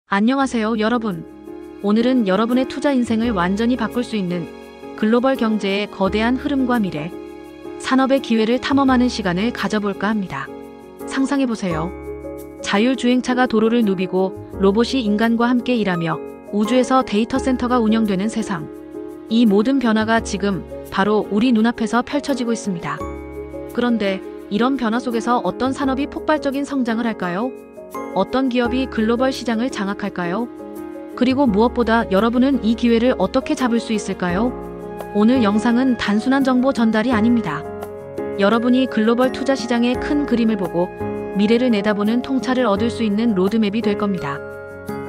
안녕하세요, 여러분. 오늘은 여러분의 투자 인생을 완전히 바꿀 수 있는 글로벌 경제의 거대한 흐름과 미래, 산업의 기회를 탐험하는 시간을 가져볼까 합니다. 상상해보세요. 자율주행차가 도로를 누비고 로봇이 인간과 함께 일하며 우주에서 데이터 센터가 운영되는 세상. 이 모든 변화가 지금 바로 우리 눈앞에서 펼쳐지고 있습니다. 그런데 이런 변화 속에서 어떤 산업이 폭발적인 성장을 할까요? 어떤 기업이 글로벌 시장을 장악할까요? 그리고 무엇보다 여러분은 이 기회를 어떻게 잡을 수 있을까요? 오늘 영상은 단순한 정보 전달이 아닙니다. 여러분이 글로벌 투자 시장의 큰 그림을 보고 미래를 내다보는 통찰을 얻을 수 있는 로드맵이 될 겁니다.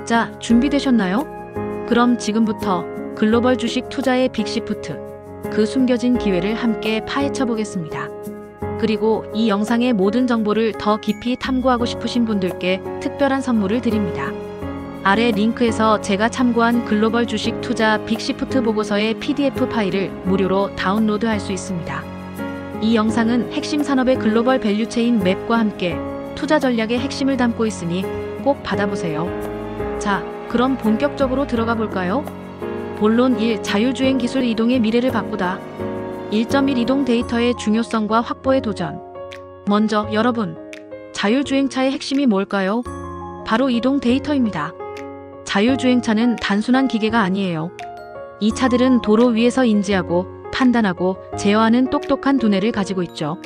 자, 준비되셨나요? 그럼 지금부터 글로벌 주식 투자의 빅시프트, 그 숨겨진 기회를 함께 파헤쳐 보겠습니다. 그리고 이 영상의 모든 정보를 더 깊이 탐구하고 싶으신 분들께 특별한 선물을 드립니다. 아래 링크에서 제가 참고한 글로벌 주식 투자 빅시프트 보고서의 PDF 파일을 무료로 다운로드할 수 있습니다. 이 영상은 핵심 산업의 글로벌 밸류체인 맵과 함께 투자 전략의 핵심을 담고 있으니 꼭 받아보세요. 자, 그럼 본격적으로 들어가 볼까요? 본론 1. 자율주행 기술 이동의 미래를 바꾸다. 1.1 이동 데이터의 중요성과 확보의 도전. 먼저 여러분, 자율주행차의 핵심이 뭘까요? 바로 이동 데이터입니다. 자율주행차는 단순한 기계가 아니에요. 이 차들은 도로 위에서 인지하고 판단하고 제어하는 똑똑한 두뇌를 가지고 있죠.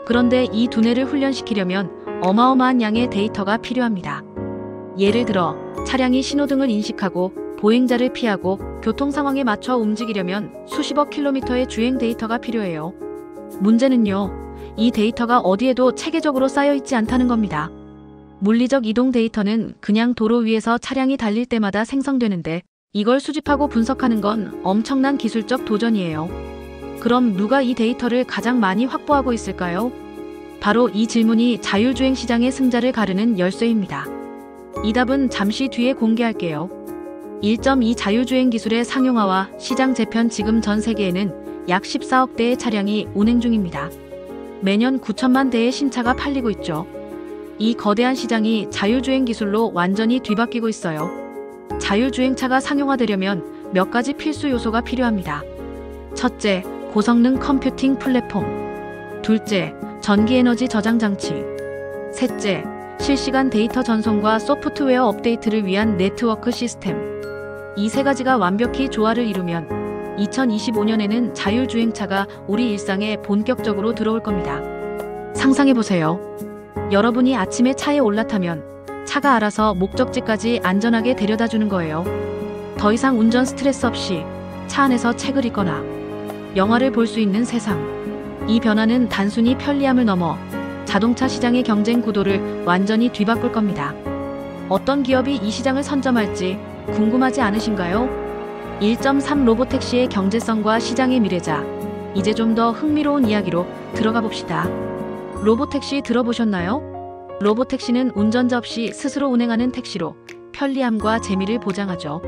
그런데 이 두뇌를 훈련시키려면 어마어마한 양의 데이터가 필요합니다. 예를 들어 차량이 신호등을 인식하고 보행자를 피하고 교통 상황에 맞춰 움직이려면 수십억 킬로미터의 주행 데이터가 필요해요. 문제는요, 이 데이터가 어디에도 체계적으로 쌓여있지 않다는 겁니다. 물리적 이동 데이터는 그냥 도로 위에서 차량이 달릴 때마다 생성되는데 이걸 수집하고 분석하는 건 엄청난 기술적 도전이에요. 그럼 누가 이 데이터를 가장 많이 확보하고 있을까요? 바로 이 질문이 자율주행 시장의 승자를 가르는 열쇠입니다. 이 답은 잠시 뒤에 공개할게요. 1.2 자율주행 기술의 상용화와 시장 재편. 지금 전 세계에는 약 14억 대의 차량이 운행 중입니다. 매년 9천만 대의 신차가 팔리고 있죠. 이 거대한 시장이 자율주행 기술로 완전히 뒤바뀌고 있어요. 자율주행차가 상용화되려면 몇 가지 필수 요소가 필요합니다. 첫째, 고성능 컴퓨팅 플랫폼. 둘째, 전기에너지 저장 장치. 셋째, 실시간 데이터 전송과 소프트웨어 업데이트를 위한 네트워크 시스템. 이 세 가지가 완벽히 조화를 이루면 2025년에는 자율주행차가 우리 일상에 본격적으로 들어올 겁니다. 상상해보세요. 여러분이 아침에 차에 올라타면 차가 알아서 목적지까지 안전하게 데려다주는 거예요. 더 이상 운전 스트레스 없이 차 안에서 책을 읽거나 영화를 볼 수 있는 세상. 이 변화는 단순히 편리함을 넘어 자동차 시장의 경쟁 구도를 완전히 뒤바꿀 겁니다. 어떤 기업이 이 시장을 선점할지 궁금하지 않으신가요? 1.3 로보택시의 경제성과 시장의 미래자. 이제 좀 더 흥미로운 이야기로 들어가 봅시다. 로보택시 들어보셨나요? 로보택시는 운전자 없이 스스로 운행하는 택시로 편리함과 재미를 보장하죠.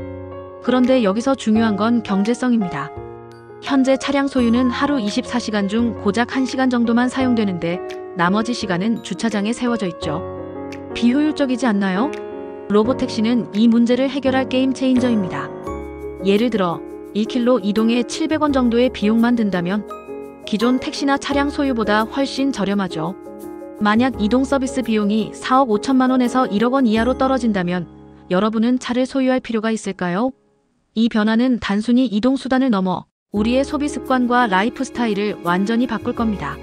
그런데 여기서 중요한 건 경제성입니다. 현재 차량 소유는 하루 24시간 중 고작 1시간 정도만 사용되는데 나머지 시간은 주차장에 세워져 있죠. 비효율적이지 않나요? 로보택시는 이 문제를 해결할 게임 체인저입니다. 예를 들어 1km 이동에 700원 정도의 비용만 든다면 기존 택시나 차량 소유보다 훨씬 저렴하죠. 만약 이동 서비스 비용이 4억 5천만 원에서 1억 원 이하로 떨어진다면 여러분은 차를 소유할 필요가 있을까요? 이 변화는 단순히 이동 수단을 넘어 우리의 소비 습관과 라이프 스타일을 완전히 바꿀 겁니다.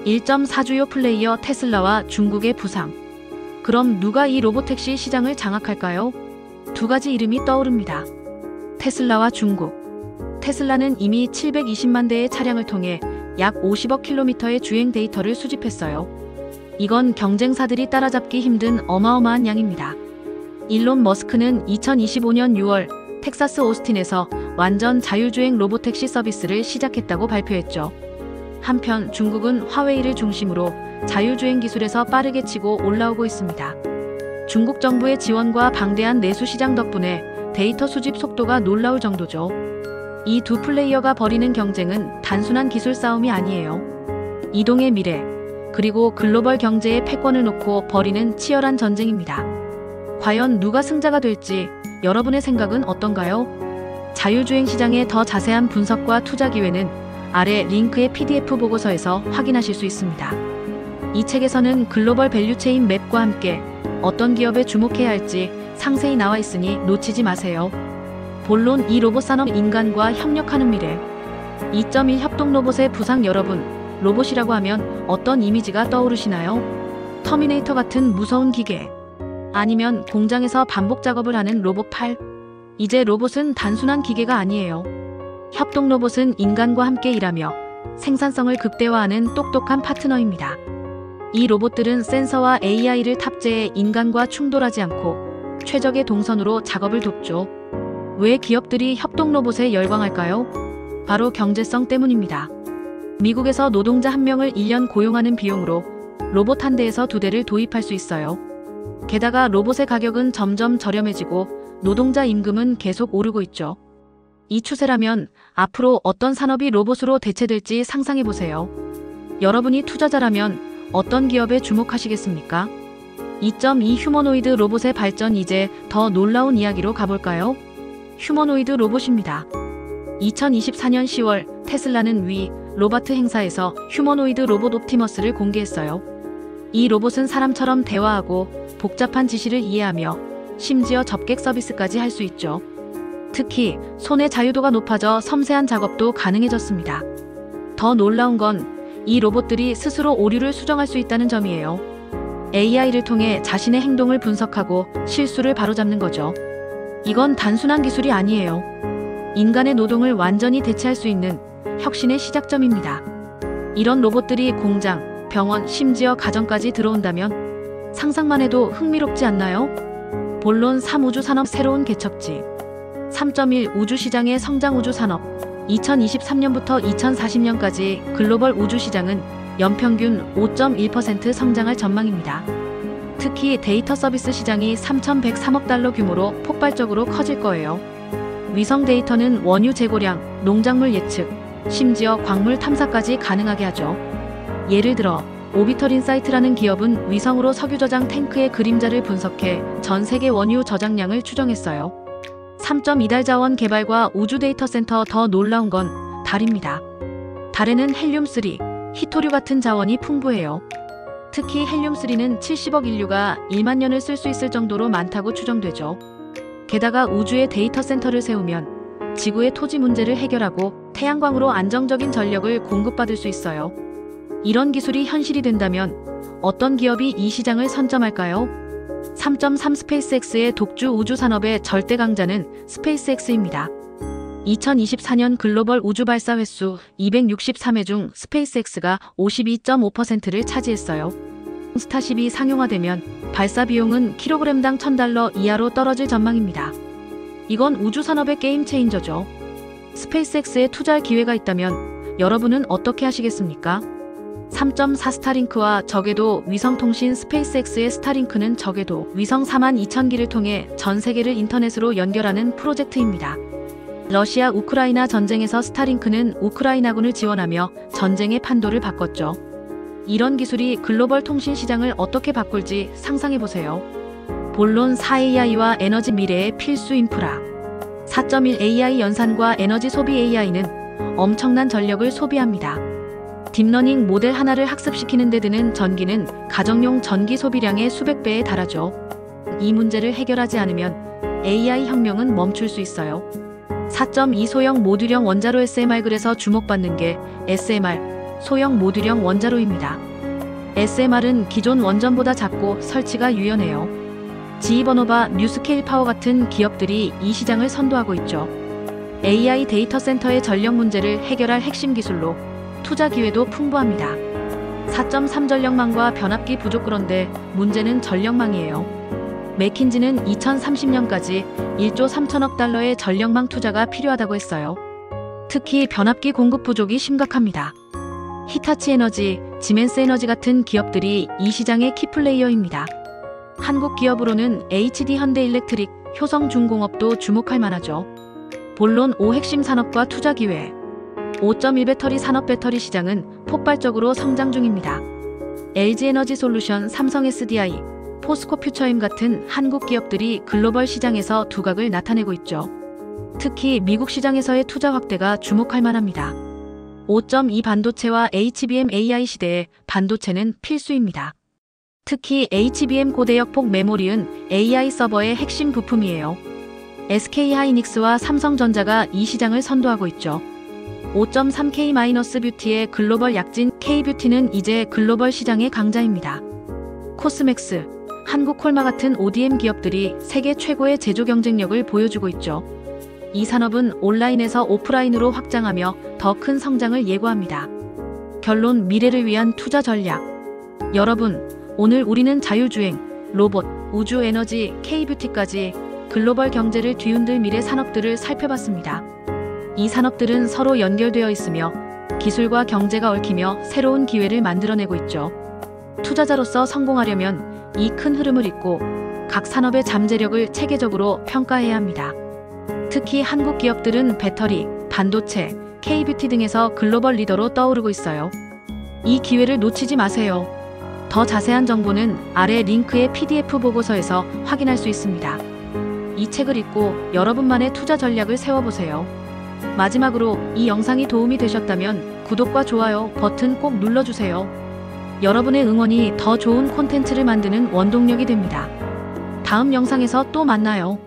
1.4 주요 플레이어 테슬라와 중국의 부상. 그럼 누가 이 로보택시 시장을 장악할까요? 두 가지 이름이 떠오릅니다. 테슬라와 중국. 테슬라는 이미 720만 대의 차량을 통해 약 50억 킬로미터의 주행 데이터를 수집했어요. 이건 경쟁사들이 따라잡기 힘든 어마어마한 양입니다. 일론 머스크는 2025년 6월 텍사스 오스틴에서 완전 자율주행 로보택시 서비스를 시작했다고 발표했죠. 한편 중국은 화웨이를 중심으로 자율주행 기술에서 빠르게 치고 올라오고 있습니다. 중국 정부의 지원과 방대한 내수 시장 덕분에 데이터 수집 속도가 놀라울 정도죠. 이 두 플레이어가 벌이는 경쟁은 단순한 기술 싸움이 아니에요. 이동의 미래, 그리고 글로벌 경제의 패권을 놓고 벌이는 치열한 전쟁입니다. 과연 누가 승자가 될지 여러분의 생각은 어떤가요? 자율주행 시장의 더 자세한 분석과 투자 기회는 아래 링크의 PDF 보고서에서 확인하실 수 있습니다. 이 책에서는 글로벌 밸류체인 맵과 함께 어떤 기업에 주목해야 할지 상세히 나와 있으니 놓치지 마세요. 본론 이 로봇 산업 인간과 협력하는 미래 2.1 협동 로봇의 부상 여러분, 로봇이라고 하면 어떤 이미지가 떠오르시나요? 터미네이터 같은 무서운 기계 아니면 공장에서 반복 작업을 하는 로봇 팔? 이제 로봇은 단순한 기계가 아니에요. 협동 로봇은 인간과 함께 일하며 생산성을 극대화하는 똑똑한 파트너입니다. 이 로봇들은 센서와 AI를 탑재해 인간과 충돌하지 않고 최적의 동선으로 작업을 돕죠. 왜 기업들이 협동 로봇에 열광할까요? 바로 경제성 때문입니다. 미국에서 노동자 한 명을 1년 고용하는 비용으로 로봇 한 대에서 2대를 도입할 수 있어요. 게다가 로봇의 가격은 점점 저렴해지고 노동자 임금은 계속 오르고 있죠. 이 추세라면 앞으로 어떤 산업이 로봇으로 대체될지 상상해보세요. 여러분이 투자자라면 어떤 기업에 주목하시겠습니까? 2.2 휴머노이드 로봇의 발전 이제 더 놀라운 이야기로 가볼까요? 휴머노이드 로봇입니다. 2024년 10월 테슬라는 위 로바트 행사에서 휴머노이드 로봇 옵티머스를 공개했어요. 이 로봇은 사람처럼 대화하고 복잡한 지시를 이해하며 심지어 접객 서비스까지 할 수 있죠. 특히 손의 자유도가 높아져 섬세한 작업도 가능해졌습니다. 더 놀라운 건 이 로봇들이 스스로 오류를 수정할 수 있다는 점이에요. AI를 통해 자신의 행동을 분석하고 실수를 바로잡는 거죠. 이건 단순한 기술이 아니에요. 인간의 노동을 완전히 대체할 수 있는 혁신의 시작점입니다. 이런 로봇들이 공장, 병원, 심지어 가정까지 들어온다면 상상만 해도 흥미롭지 않나요? 본론 3우주 산업 새로운 개척지 3.1 우주시장의 성장 우주산업 2023년부터 2040년까지 글로벌 우주시장은 연평균 5.1% 성장할 전망입니다. 특히 데이터 서비스 시장이 3,103억 달러 규모로 폭발적으로 커질 거예요. 위성 데이터는 원유 재고량, 농작물 예측, 심지어 광물 탐사까지 가능하게 하죠. 예를 들어 오비털 인사이트라는 기업은 위성으로 석유 저장 탱크의 그림자를 분석해 전 세계 원유 저장량을 추정했어요. 3.2달 자원 개발과 우주 데이터 센터 더 놀라운 건 달입니다. 달에는 헬륨3, 히토류 같은 자원이 풍부해요. 특히 헬륨3는 70억 인류가 1만 년을 쓸 수 있을 정도로 많다고 추정되죠. 게다가 우주에 데이터 센터를 세우면 지구의 토지 문제를 해결하고 태양광으로 안정적인 전력을 공급받을 수 있어요. 이런 기술이 현실이 된다면 어떤 기업이 이 시장을 선점할까요? 3.3 스페이스X의 독주 우주 산업의 절대 강자는 스페이스X입니다. 2024년 글로벌 우주 발사 횟수 263회 중 스페이스X가 52.5%를 차지했어요. 스타쉽이 상용화되면 발사 비용은 킬로그램당 $1,000 이하로 떨어질 전망입니다. 이건 우주 산업의 게임 체인저죠. 스페이스X에 투자할 기회가 있다면 여러분은 어떻게 하시겠습니까? 3.4 스타링크와 저궤도 위성통신 스페이스X의 스타링크는 저궤도 위성 42,000기를 통해 전 세계를 인터넷으로 연결하는 프로젝트입니다. 러시아 우크라이나 전쟁에서 스타링크는 우크라이나군을 지원하며 전쟁의 판도를 바꿨죠. 이런 기술이 글로벌 통신 시장을 어떻게 바꿀지 상상해보세요. 본론 4AI와 에너지 미래의 필수 인프라 4.1 AI 연산과 에너지 소비 AI는 엄청난 전력을 소비합니다. 딥러닝 모델 하나를 학습시키는 데 드는 전기는 가정용 전기 소비량의 수백 배에 달하죠. 이 문제를 해결하지 않으면 AI 혁명은 멈출 수 있어요. 4.2 소형 모듈형 원자로 SMR 그래서 주목받는 게 SMR, 소형 모듈형 원자로입니다. SMR은 기존 원전보다 작고 설치가 유연해요. 지히버노바, 뉴스케일 파워 같은 기업들이 이 시장을 선도하고 있죠. AI 데이터 센터의 전력 문제를 해결할 핵심 기술로 투자 기회도 풍부합니다. 4.3 전력망과 변압기 부족 그런데 문제는 전력망이에요. 맥킨지는 2030년까지 1조 3천억 달러의 전력망 투자가 필요하다고 했어요. 특히 변압기 공급 부족이 심각합니다. 히타치 에너지, 지멘스 에너지 같은 기업들이 이 시장의 키플레이어입니다. 한국 기업으로는 HD 현대일렉트릭, 효성중공업도 주목할 만하죠. 본론 5 핵심 산업과 투자 기회 5.1 배터리 산업 배터리 시장은 폭발적으로 성장 중입니다. LG에너지 솔루션, 삼성 SDI, 포스코 퓨처엠 같은 한국 기업들이 글로벌 시장에서 두각을 나타내고 있죠. 특히 미국 시장에서의 투자 확대가 주목할 만합니다. 5.2 반도체와 HBM AI 시대에 반도체는 필수입니다. 특히 HBM 고대역폭 메모리은 AI 서버의 핵심 부품이에요. SK하이닉스와 삼성전자가 이 시장을 선도하고 있죠. 5.3K-뷰티의 글로벌 약진 K뷰티는 이제 글로벌 시장의 강자입니다. 코스맥스, 한국콜마 같은 ODM 기업들이 세계 최고의 제조 경쟁력을 보여주고 있죠. 이 산업은 온라인에서 오프라인으로 확장하며 더 큰 성장을 예고합니다. 결론, 미래를 위한 투자 전략. 여러분, 오늘 우리는 자율주행, 로봇, 우주 에너지, K뷰티까지 글로벌 경제를 뒤흔들 미래 산업들을 살펴봤습니다. 이 산업들은 서로 연결되어 있으며 기술과 경제가 얽히며 새로운 기회를 만들어내고 있죠. 투자자로서 성공하려면 이 큰 흐름을 잇고 각 산업의 잠재력을 체계적으로 평가해야 합니다. 특히 한국 기업들은 배터리, 반도체, K뷰티 등에서 글로벌 리더로 떠오르고 있어요. 이 기회를 놓치지 마세요. 더 자세한 정보는 아래 링크의 PDF 보고서에서 확인할 수 있습니다. 이 책을 읽고 여러분만의 투자 전략을 세워보세요. 마지막으로 이 영상이 도움이 되셨다면 구독과 좋아요 버튼 꼭 눌러주세요. 여러분의 응원이 더 좋은 콘텐츠를 만드는 원동력이 됩니다. 다음 영상에서 또 만나요.